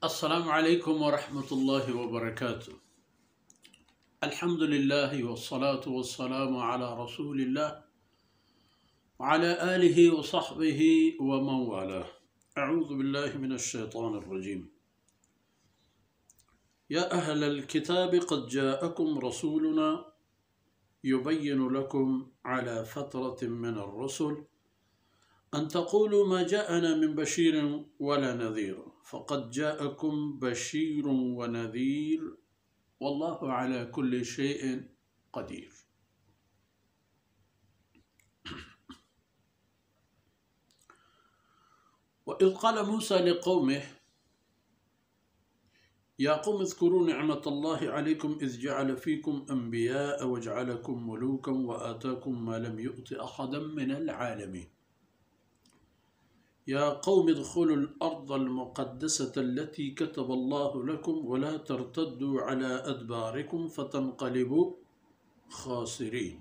السلام عليكم ورحمة الله وبركاته. الحمد لله والصلاة والسلام على رسول الله وعلى آله وصحبه ومن والاه. أعوذ بالله من الشيطان الرجيم. يا أهل الكتاب قد جاءكم رسولنا يبين لكم على فترة من الرسل أن تقولوا ما جاءنا من بشير ولا نذير فقد جاءكم بشير ونذير والله على كل شيء قدير. وإذ قال موسى لقومه يا قوم اذكروا نعمة الله عليكم إذ جعل فيكم أنبياء وجعلكم ملوكا وآتاكم ما لم يؤت أحدا من العالمين. يا قوم ادخلوا الأرض المقدسة التي كتب الله لكم ولا ترتدوا على أدباركم فتنقلبوا خاسرين.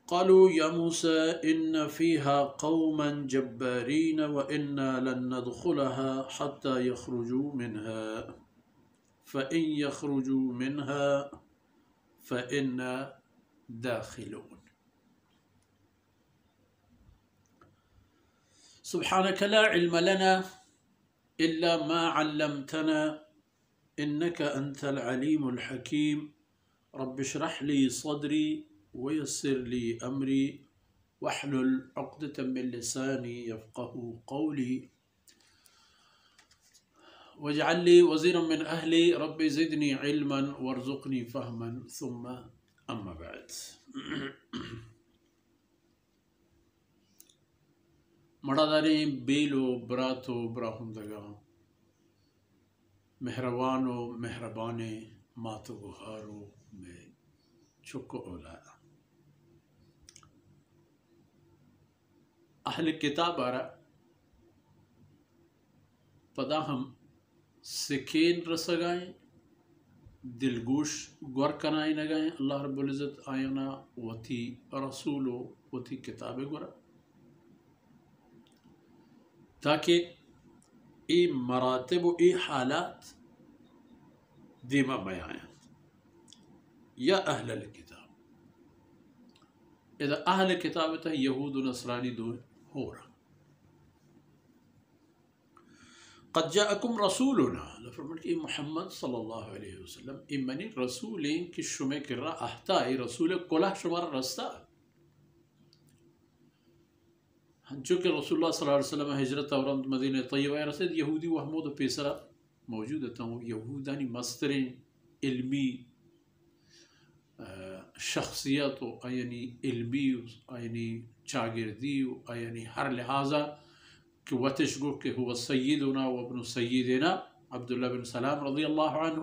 قالوا يا موسى إن فيها قوما جبارين وإنا لن ندخلها حتى يخرجوا منها فإن يخرجوا منها فإنا داخلون. سبحانك لا علم لنا إلا ما علمتنا إنك أنت العليم الحكيم. رب اشرح لي صدري ويسر لي أمري واحلل عقدة من لساني يفقه قولي واجعل لي وزيرا من أهلي. رب زدني علما وارزقني فهما. ثم أما بعد. مرداریں بیلو براتو براہندگاں مہربانو مہربانے ماتو گہارو میں چکو اولادا. اہل کتاب آرا پدا ہم سکین رسگائیں دلگوش گور کنائیں نگائیں اللہ رب العزت آئینا وتی رسولو وتی کتاب گورا تاکہ ای مراتب و ای حالات دیما بیان. یا اہل الکتاب اذا اہل کتاب تا یہود و نصرانی دو ہو رہا. قد جاءکم رسولنا لفرمت ای محمد صلی اللہ علیہ وسلم ای منی رسولین کی شمع کر رہا احتا ای رسول کلہ شمار رستا. چونکہ رسول اللہ صلی اللہ علیہ وسلم ہجرت اورند مدینہ طیبہ رسید یہودی و حمود و پیسرہ موجود ہوتا ہوں. یہودانی مسترین علمی شخصیت و یعنی علمی یعنی چاگردی و یعنی ہر لحاظہ کہ وتش گو کہ ہوا سیدنا و ابن سیدنا عبداللہ بن سلام رضی اللہ عنہ.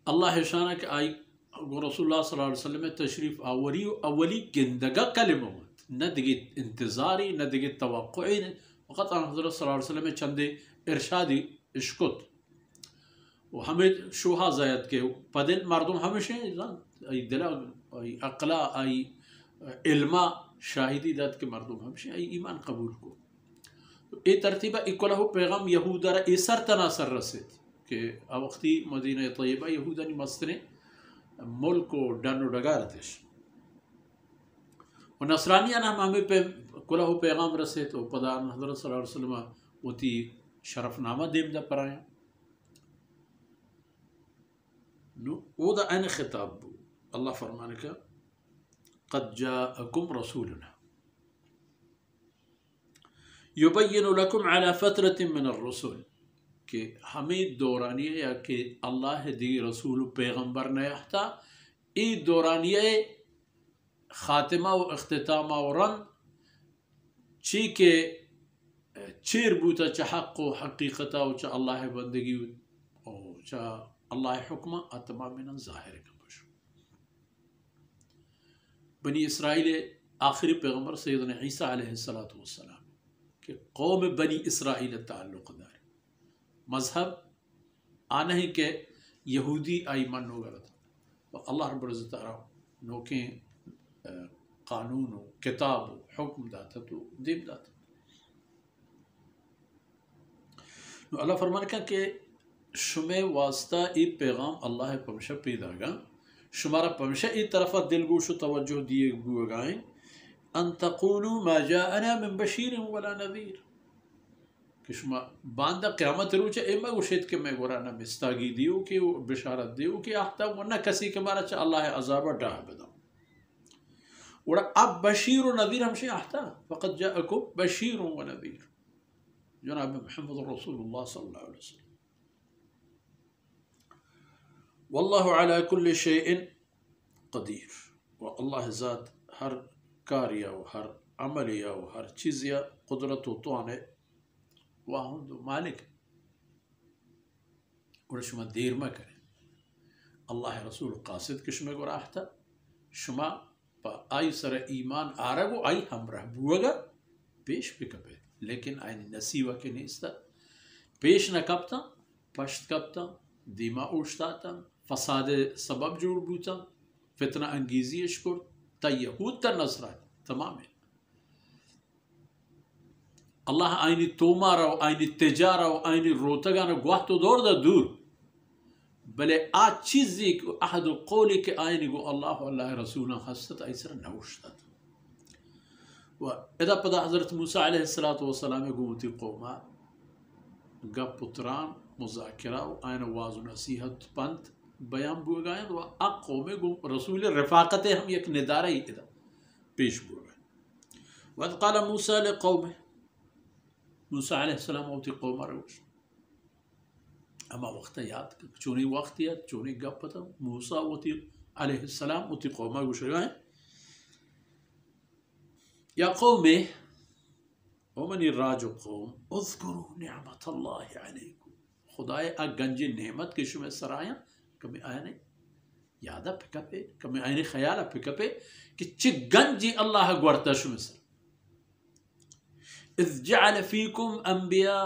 اللہ شانہ کہ آئی رسول اللہ صلی اللہ علیہ وسلم تشریف آوری و اولی گندگا کلمہ نہ دیگی انتظاری نہ دیگی توقعی وقت آن حضرت صلی اللہ علیہ وسلم چندے ارشادی اشکت و ہمیں شوہا زیاد کے پدل مردم ہمیشہ ای دلا ای اقلا ای علمہ شاہدی داد کے مردم ہمیشہ ای ایمان قبول کو. ای ترتیبہ اکلہ پیغام یہودہ ای سر تناثر رسید کہ وقتی مدینہ طیبہ یہودانی مستنے ملک و ڈن و ڈگارتش و نصرانیان ہمیں پہ کلہ پیغام رسے تو پدان حضرت صلی اللہ علیہ وسلم وتی شرف نامہ them the پرائیں. O the N خطاب بو اللہ فرمانے کا قد جاءکم رسولنا یبین لکم علی فترة من الرسول کہ ہمیں دورانیہ یا کہ اللہ دی رسول پیغمبر نیاحتا ای دورانیہ خاتمہ و اختتامہ و رن چی کہ چیر بوتا چا حق و حقیقتا و چا اللہ بندگی و چا اللہ حکمہ اتمامنا ظاہر کا بشو. بنی اسرائیل آخری پیغمبر سیدنا عیسیٰ علیہ السلام کہ قوم بنی اسرائیل تعلق دار مذہب آنا ہی کہ یہودی آئی من ہو گیا تھا. اللہ رب العزت نوکیں قانون و کتاب و حکم داتا تو دیم داتا. اللہ فرمان کا کہ شمع واسطہ ای پیغام اللہ پمشہ پیدا گا شمارا پمشہ ای طرف دل گوش و توجہ دیے گوگائیں ان تقولوا ما جاءنا من بشیر ولا نذیر کہ شما باندہ قیامت روچے ایمہ گوشید کہ میں گورانا مستاگی دیو کہ بشارت دیو کہ آختا ورنہ کسی کے مارا چا اللہ عذاب ڈاہ بداؤں ورہ اب بشیر و نذیر ہمشہ آختا فقد جاءکم بشیر و نذیر جناب محمد رسول اللہ صلی اللہ علیہ وسلم واللہ علی کل شیء قدیر و اللہ ذات ہر کاریا و ہر عملیا و ہر چیزیا قدرت و توانے واہن دو مالک اور شما دیر ما کریں اللہ رسول قاصد کے شما کو راہتا شما پا آئی سر ایمان آرگو آئی ہمراہ بوگا پیش پہ کپے لیکن آئین نسیوہ کے نیستا پیش نہ کپتا پشت کپتا دیما اوشتاتا فساد سبب جوڑ بوتا فتنہ انگیزی اشکر تا یہود تا نصرات تمام ہے اللہ آئینی توما رو آئینی تجارہ و آئینی روتگانا گواہ تو دور دا دور بلے آج چیزی احد قولی کے آئینی گو اللہ و اللہ رسولہ حسد ایسر نوشتا و ادا پدا حضرت موسیٰ علیہ السلام گوتی قوما گا پتران مذاکرہ و آئین واض و نصیحت پنت بیان بوگائیں و اق قومی گو رسول رفاقت ہم یک ندارہ ہی ادا پیش بوگائیں وَإِذْ قَالَ مُوسَى لِقَوْمِهِ موسیٰ علیہ السلام ہوتی قومہ روش اما وقت یاد چونی وقت یاد چونی گپ پتا موسیٰ ہوتی علیہ السلام ہوتی قومہ روش رہا ہے یا قومی ومن الراج قوم اذکروا نعمت اللہ علیکم خدای گنج نعمت کے شمع سرائیاں کمی آیا نہیں یادہ پکا پہ کمی آئینی خیالہ پکا پہ کہ چی گنجی اللہ گورتا شمع سر اذ جعل فیکم انبیاء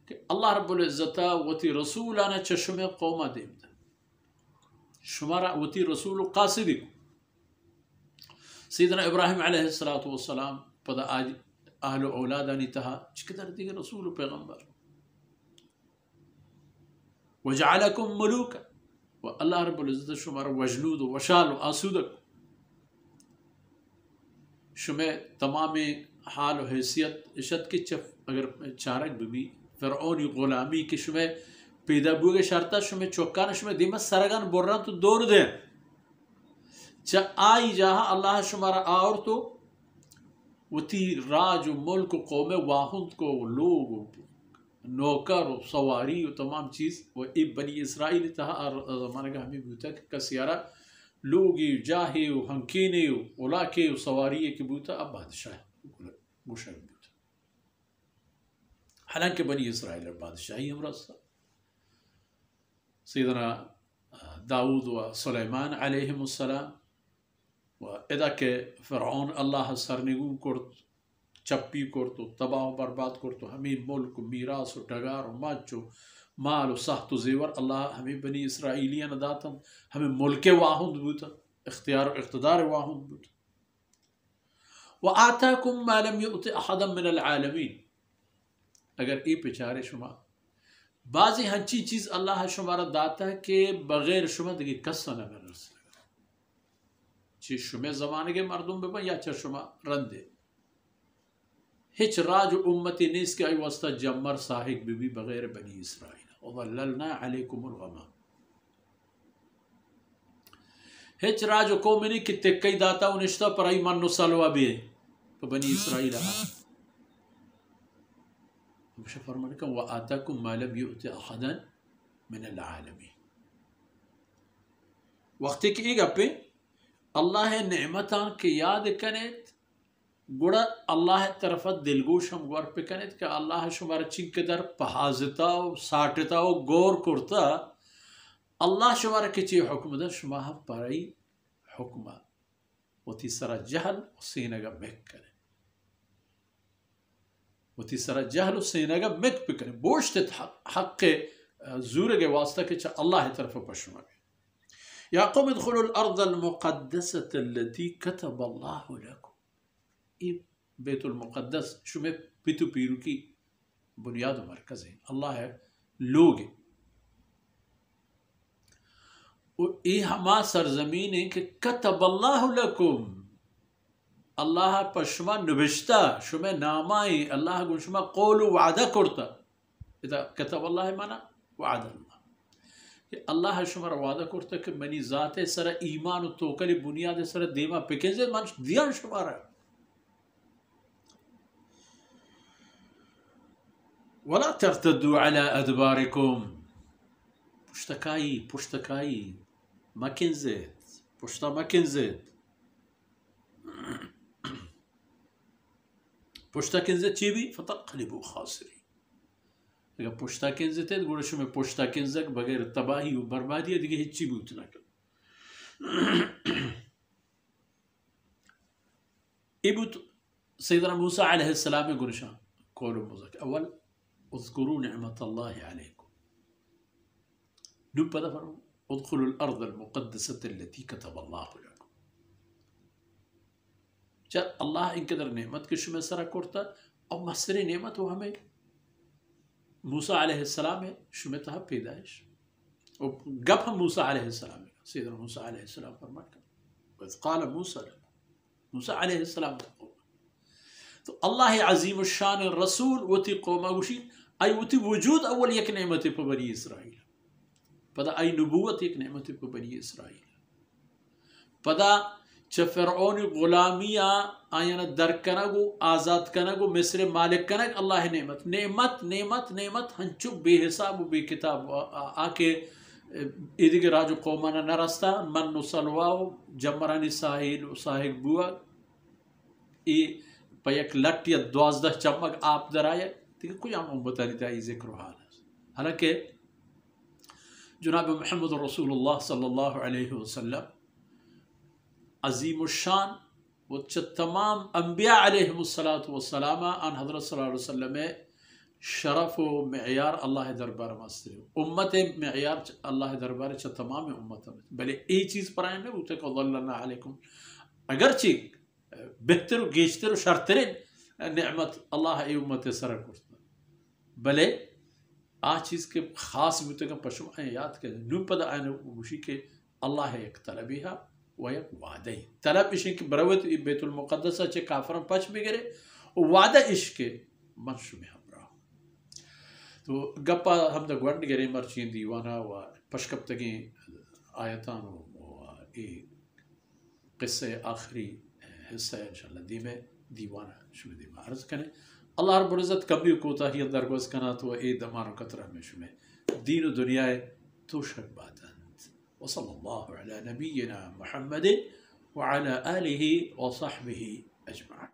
کہ اللہ رب العزتہ وتی رسولانا چشم قومہ دیمتا شمارا وتی رسول قاصدی کو سیدنا ابراہیم علیہ السلام پدا آج اہل و اولادانی تہا چکدر دیگر رسول و پیغمبر وجعلکم ملوکا و اللہ رب العزت شمارا وجنود و وشال و آسودک شمع تمام حال و حیثیت اشد کی چف اگر چارک بھی فرعونی غلامی کی شمع پیدا بوگے شرطہ شمع چوکان شمع دیمت سرگان بران تو دور دیں چا آئی جہاں اللہ شمارا آور تو وتی راج و ملک و قوم واہند کو لوگ نوکر و سواری و تمام چیز و اب بنی اسرائیل تہا زمانہ کا ہمیں بوتا کہ کسیارہ لوگی جاہی و ہنکینے و علاقے و سواری کی بوتا اب بادشاہ مشرق بوتا حالانکہ بنی اسرائیل بادشاہی ہم رستا سیدنا داود و سلیمان علیہم السلام و ادا کہ فرعون اللہ سرنگون کرت چپی کرتو تباہ و برباد کرتو ہمیں ملک و میراث و ڈگار و ماچو مال و سخت و زیور اللہ ہمیں بنی اسرائیلیان داتا ہمیں ملک واہند بوتا اختیار و اقتدار واہند بوتا وَآتَاكُمْ مَا لَمْ يُؤْتِ أَحَدًا مِنَ الْعَالَمِينَ اگر ای پچارے شما بعضی ہنچی چیز اللہ شمارا داتا ہے کہ بغیر شما دکی کسا نہ رس لگا چی شما زمانے کے مردم ببا یا چا شما رندے ہچ راج امتی نیس کے آئی واسطہ جمر ساہک بھی بغیر بنی اسرائیل وَظَلَّلْنَا عَلَيْكُمُ الْغَمَامِ ہچ راج قومنی کی تکی داتا انشتا پر آئی من سلوہ بھی ہے تو بنی اسرائیل آہا مجھے فرمانے کہ وَآتَاكُمْ مَا لَمْ يُؤْتِ أَحَدًا مِنَ الْعَالَمِينَ وقتی کہ ایک اپنے اللہ نعمتان کے یاد کنیت گوڑا اللہ طرفت دلگوش ہم گوار پہ کنیت کہ اللہ شمارا چنک در پہازتا و ساٹتا و گور کرتا اللہ شمارا کچی حکم دا شما پرائی حکمہ و تیسرا جہل و سینگا مک کرے و تیسرا جہل و سینگا مک پہ کرے بوشت حق زورگ واسطہ کہ اللہ طرف پشما گئے یا قوم ادخلوا الارض المقدسة التي كتب الله لكم ای بیت المقدس شما پیتو پیرو کی بنیاد و مرکز ہیں، اللہ ہے لوگ ہیں. یہ ہما سرزمین ہے کہ کتب اللہ لکم، اللہ پر شما نبشتا، شما نامائی اللہ گو شما قول و وعدہ کرتا. اذا کتب اللہ مانا وعد اللہ، کہ اللہ شما را وعدہ کرتا کہ منی ذات سر ایمان و توکل بنیاد سر دیما پکنزے من دیان شما را. ولا ترتدوا على ادبارکم، پشتکائی مکنزید، پشتا مکنزید، پشتا کنزید چی بھی فتنقلبوا خاسرین. اگر پشتا کنزید ہے گوڑا شما پشتا کنزک بغیر تباہی و بربادی دیگه ہچی بھی اتنا کر. ایبوت سیدنا موسیٰ علیہ السلام گرشان قول موزک اول اذکروا نعمت اللہ علیکم، نو پدا فرمو ادخلوا الارض المقدسة التي كتب اللہ لکم. چل اللہ ان قدر نعمت کے شما سرا کرتا اور مصر نعمت وہ ہمیں موسیٰ علیہ السلام ہے شما تہا پیدائش. اور گپ ہم موسیٰ علیہ السلام ہے سیدنا موسیٰ علیہ السلام فرماتا وَإِذْ قَالَ موسیٰ موسیٰ علیہ السلام تو اللہ عظیم الشان رسول وتی قوم گوشی ای وتی وجود اول یک نعمت پہ بنی اسرائیل، پدا ای نبوت یک نعمت پہ بنی اسرائیل، پدا چه فرعون غلامیہ آینا در کنگو آزاد کنگو مصر مالک کنگ اللہ نعمت نعمت نعمت نعمت ہنچو بے حساب و بے کتاب آکے ایدھے راجو قومانا نرستا من نسلواو جمرانی ساحل و ساحل بوا ای پا یک لٹ یا 12 چمک آپ در آیا دیکھ کوئی عام بتانی تا ای ذکر و حال ہے. حالانکہ جناب محمد رسول اللہ صلی اللہ علیہ وسلم عظیم الشان و تمام انبیاء علیہ السلام ان حضرت صلی اللہ علیہ وسلم شرف و معیار اللہ دربار مستر امت معیار اللہ دربار چا تمام امت بلے ای چیز پر آئیں نے بوتے کہ ظلنا علیکم اگرچہ بہتر و گیشتر و شرطرین نعمت اللہ ای امت سر کرتا بلے آ چیز کے خاص بوتے کہ پشم آئیں یاد کریں نو پدا آئین گوشی کہ اللہ ایک طلبی ہے و یک وعدہ طلب اشن کی بروت بیت المقدسہ چے کافران پچ بگرے وعدہ عشق منشو میں ہم رہا. تو گپا ہم دا گوانڈ گرے مرچین دیوانا و پشکب تگیں آیتان و قصہ آخری حصہ انشاءاللہ دیمیں دیوانا شمی دیمہ عرض کریں. اللہ رب العزت کبھی کوتا ہی درگوز کنا تو اے دمانو کترہ میں شمی دین و دنیا تو شک باتاً. وصلى الله على نبينا محمد وعلى آله وصحبه أجمعين.